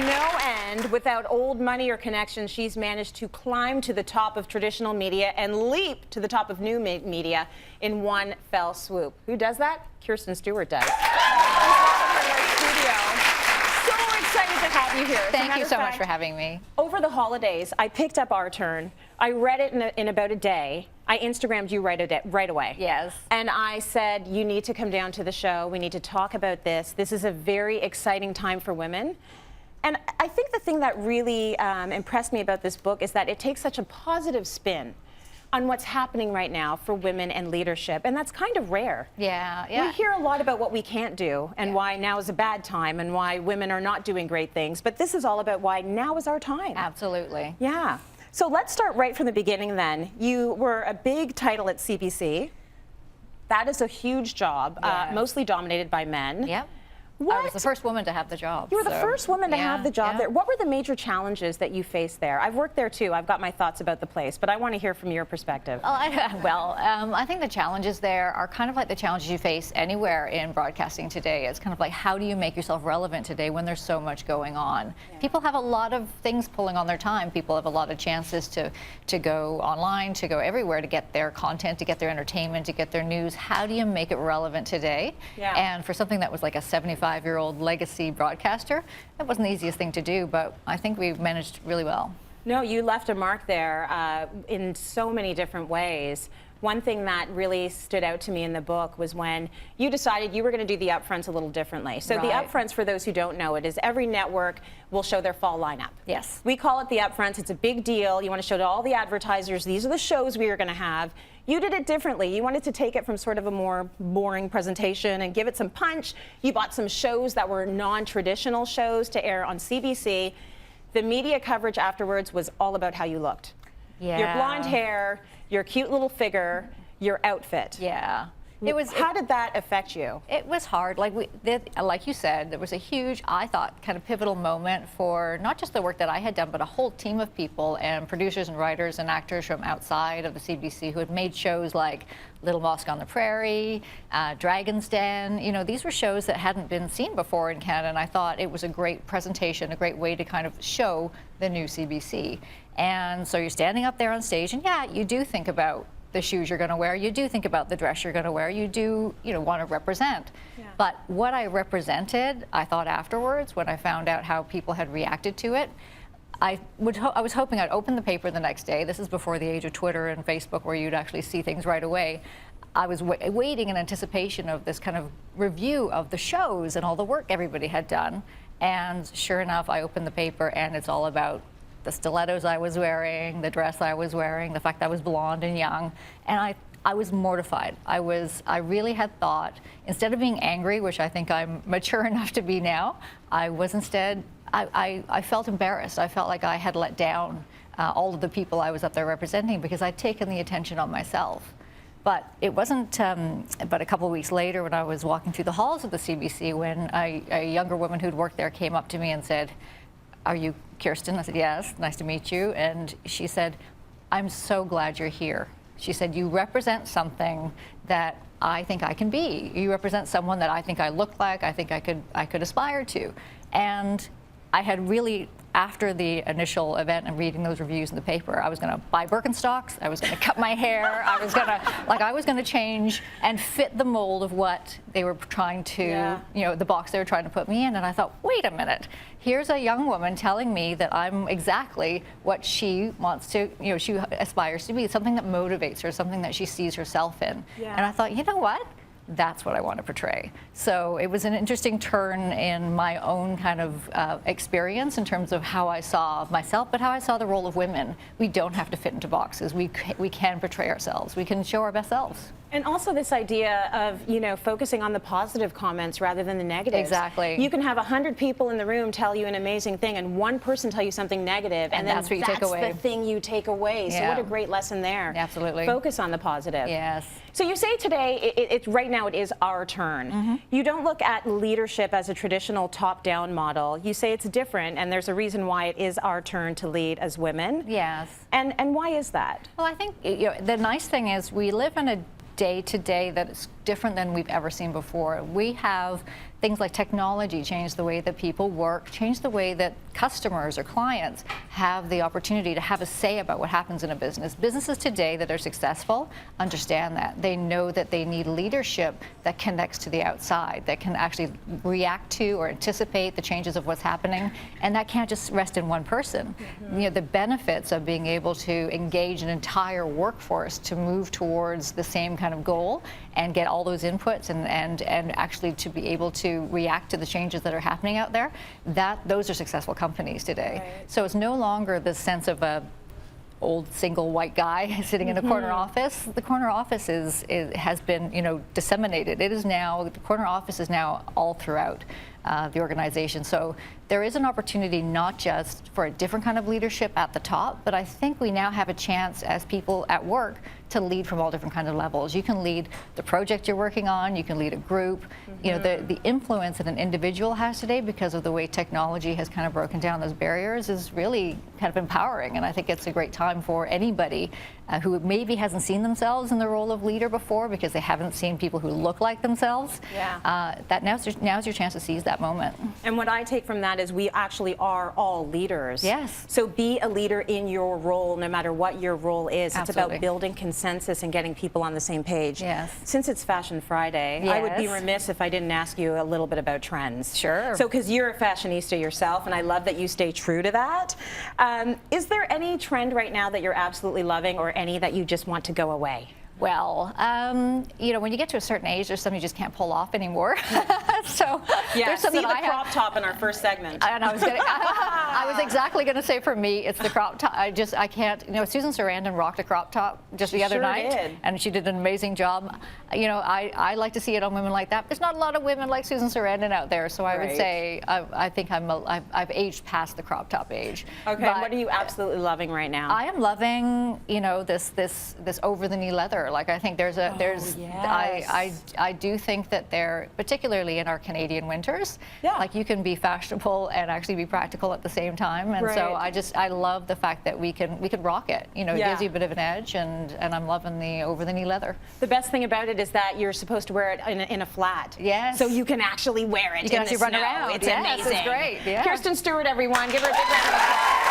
no end. Without old money or connections, she's managed to climb to the top of traditional media and leap to the top of new media in one fell swoop. Who does that? Kirstine Stewart does. So excited to have you here. Thank you so much for having me. Over the holidays, I picked up Our Turn. I read it in about a day. I Instagrammed you right away. Yes. And I said, you need to come down to the show. We need to talk about this. This is a very exciting time for women. And I think the thing that really impressed me about this book is that it takes such a positive spin on what's happening right now for women and leadership, and that's kind of rare. Yeah. We hear a lot about what we can't do and why now is a bad time and why women are not doing great things, but this is all about why now is our time. Absolutely. Yeah. So let's start right from the beginning then. You were a big title at CBC. That is a huge job, mostly dominated by men. Yep. What? I was the first woman to have the job. You were the first woman to have the job there. What were the major challenges that you faced there? I've worked there too. I've got my thoughts about the place, but I want to hear from your perspective. I think the challenges there are kind of like the challenges you face anywhere in broadcasting today. It's kind of like, how do you make yourself relevant today when there's so much going on? Yeah. People have a lot of things pulling on their time. People have a lot of chances to go online, to go everywhere, to get their content, to get their entertainment, to get their news. How do you make it relevant today? Yeah. And for something that was like a 75-year-old legacy broadcaster, that wasn't the easiest thing to do, but I think we managed really well. No, you left a mark there in so many different ways. One thing that really stood out to me in the book was when you decided you were going to do the upfronts a little differently. So the upfronts, for those who don't know it, is every network will show their fall lineup. Yes. We call it the upfronts. It's a big deal. You want to show to all the advertisers, these are the shows we are going to have. You did it differently. You wanted to take it from sort of a more boring presentation and give it some punch. You bought some shows that were non-traditional shows to air on CBC. The media coverage afterwards was all about how you looked. Yeah. Your blonde hair, your cute little figure, your outfit. Yeah. How did that affect you? It was hard. Like you said, there was a huge, I thought, kind of pivotal moment for not just the work that I had done, but a whole team of people and producers and writers and actors from outside of the CBC who had made shows like Little Mosque on the Prairie, Dragon's Den. You know, these were shows that hadn't been seen before in Canada, and I thought it was a great presentation, a great way to kind of show the new CBC. And so you're standing up there on stage, and yeah, you do think about the shoes you're going to wear, you do think about the dress you're going to wear, you do, want to represent. Yeah. But what I represented, I thought afterwards, when I found out how people had reacted to it, I was hoping I'd open the paper the next day. This is before the age of Twitter and Facebook, where you'd actually see things right away. I was waiting in anticipation of this kind of review of the shows and all the work everybody had done. And sure enough, I opened the paper and it's all about the stilettos I was wearing, the dress I was wearing, the fact that I was blonde and young, and I was mortified. I really had thought, instead of being angry, which I think I'm mature enough to be now, I was instead, I felt embarrassed. I felt like I had let down all of the people I was up there representing because I'd taken the attention on myself. But it wasn't but a couple of weeks later when I was walking through the halls of the CBC when a younger woman who'd worked there came up to me and said, "Are you Kirstine?" I said, "Yes, nice to meet you." And she said, "I'm so glad you're here." She said, "You represent something that I think I can be. You represent someone that I think I look like, I think I could aspire to." And I had really, after the initial event and reading those reviews in the paper, I was going to buy Birkenstocks, I was going to cut my hair, I was going to change and fit the mold of what they were trying to, the box they were trying to put me in. And I thought, wait a minute, here's a young woman telling me that I'm exactly what she wants to, she aspires to be, something that motivates her, something that she sees herself in. Yeah. And I thought, you know what? That's what I want to portray. So it was an interesting turn in my own kind of experience in terms of how I saw myself, but how I saw the role of women. We don't have to fit into boxes. We can portray ourselves. We can show our best selves. And also this idea of, focusing on the positive comments rather than the negatives. Exactly. You can have 100 people in the room tell you an amazing thing and one person tell you something negative, and then that's what you take away. That's the thing you take away. Yeah. So what a great lesson there. Absolutely. Focus on the positive. Yes. So you say today, right now it is our turn. Mm-hmm. You don't look at leadership as a traditional top-down model. You say it's different, and there's a reason why it is our turn to lead as women. Yes. And why is that? Well, I think the nice thing is we live in a day-to-day that is different than we've ever seen before. We have things like technology change the way that people work, change the way that customers or clients have the opportunity to have a say about what happens in a business. Businesses today that are successful understand that. They know that they need leadership that connects to the outside, that can actually react to or anticipate the changes of what's happening, and that can't just rest in one person. The benefits of being able to engage an entire workforce to move towards the same kind of goal and get all those inputs and actually to be able to react to the changes that are happening out there, those are successful companies today. Right. So it's no longer the sense of a old single white guy sitting in a corner office. The corner office has been disseminated. The corner office is now all throughout the organization. So there is an opportunity not just for a different kind of leadership at the top, but I think we now have a chance as people at work to lead from all different kinds of levels. You can lead the project you're working on, you can lead a group. The influence that an individual has today because of the way technology has kind of broken down those barriers is really kind of empowering, and I think it's a great time for anybody who maybe hasn't seen themselves in the role of leader before because they haven't seen people who look like themselves. That now's your chance to seize that moment. And what I take from that is we actually are all leaders. Yes. So be a leader in your role, no matter what your role is. Absolutely. It's about building consensus and getting people on the same page. Yes. Since it's Fashion Friday, I would be remiss if I didn't ask you a little bit about trends. Sure. So, because you're a fashionista yourself, and I love that you stay true to that. Is there any trend right now that you're absolutely loving, or any that you just want to go away? Well, when you get to a certain age, there's some you just can't pull off anymore. So there's some see that the crop top in our first segment. And I was exactly going to say for me, it's the crop top. I can't. Susan Sarandon rocked a crop top just the other night, and she did an amazing job. I like to see it on women like that. There's not a lot of women like Susan Sarandon out there, so I would say I think I've aged past the crop top age. Okay, what are you absolutely loving right now? I am loving, this over the knee leather. Like, I think I do think that there, particularly in our Canadian winters, like, you can be fashionable and actually be practical at the same time. And so I love the fact that we can rock it. It gives you a bit of an edge, and I'm loving the over the knee leather. The best thing about it is that you're supposed to wear it in a flat. Yes. So you can actually wear it. You can actually run around. It's yes, amazing. It's great. Yeah. Kirstine Stewart, everyone, give her a big round of applause.